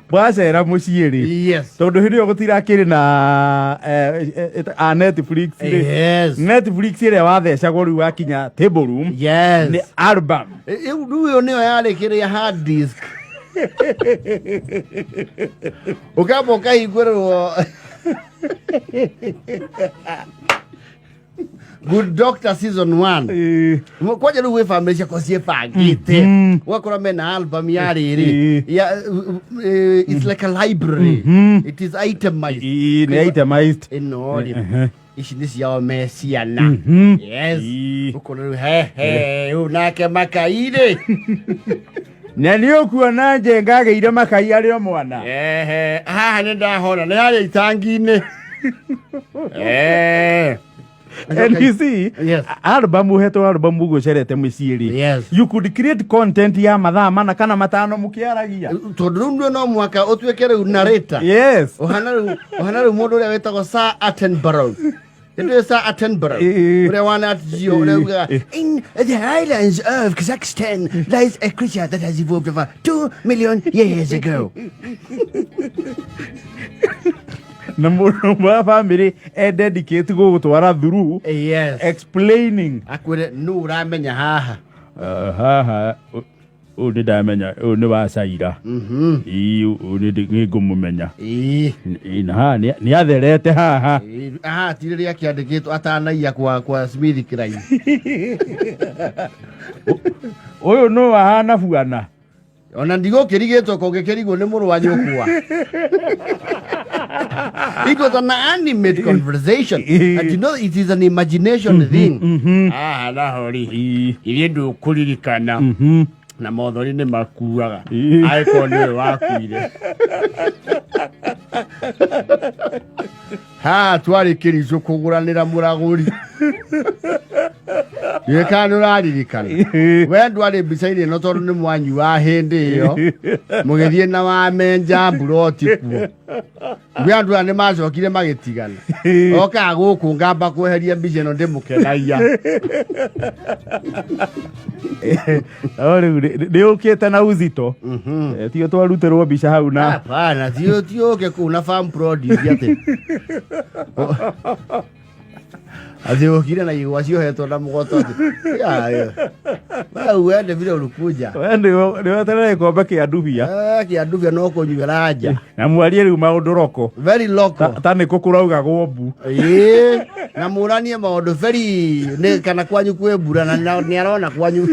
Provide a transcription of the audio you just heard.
Bwacera muciiri. Yes. Tondu hindi gutirakiri na Netflix. Yes. Netflix ire wathecagwo riu wakinya table room. Yes. Ni album. Riu niyo yarikire hard disk. Ukaboka igwerwo. Good Doctor season 1. Kwaje ruwe family yako siepagite. Wakora mena album yariri. It's like a library. It is itemized. Itemized. Ishi nisi yao mesiana. Yes. Ukona he unake makaire. Nani okuona nje ngageire makai ari o mwana. Haha nenda hona ne hari itangine. And you see, yes. Album gucerete muciiri. Yes. You could create content ya mathaa mana kana matano mukiaragia. Tondu no mwaka otwekere narrator. Yes. Ohanaru mundu uria wetagwo Sir Attenborough. It is Sir Attenborough. In the highlands of Kazakhstan lies a creature that has evolved over 2 million years ago. Number family dedicate go gutwara through. Yes. Explaining. Akwire no uramenya haha. Haha. Uni damenya, uni wasaira. Uni ngumumenya. Ina ni atherete haha. Tiriria kiandikitwo atanaia kwa Smith Crime. Oyo no wahana buana. Ona ndigo kirigitwo kongekerigo ni muru wa nyukwa. It was an animate conversation. And you know, it is an imagination thing. Nahori. Iriendu kuririkana. Na mothori ni makuaga. Aiko ni wakuire. Twari kirizo kuguranira muraguri. Yekanu raririkana. Wendu ari bisaini no tondu ni mwanyu wa hindi iyo. Mugethie na wa menja buroti kuo. Wendu ani macokire magitigana. Oka guku ngamba kweheria mbica no ndimukenaia. Ni ukite na uzito. Tio twaruterwo mbica hau na. Hapana, tio ke kuna farm produce ate. Azio kile na yiwasio heto na mugoto. Wende vile ulikuja. Wende ni watara ikombe kia nduvia. Kia nduvia no kunyugeraja. Na mwarie riu maundu roko. Very local. Tani kukurauga gombu. Na muranie maundu very ne kana kwanyu kwebura na ni arona kwanyu.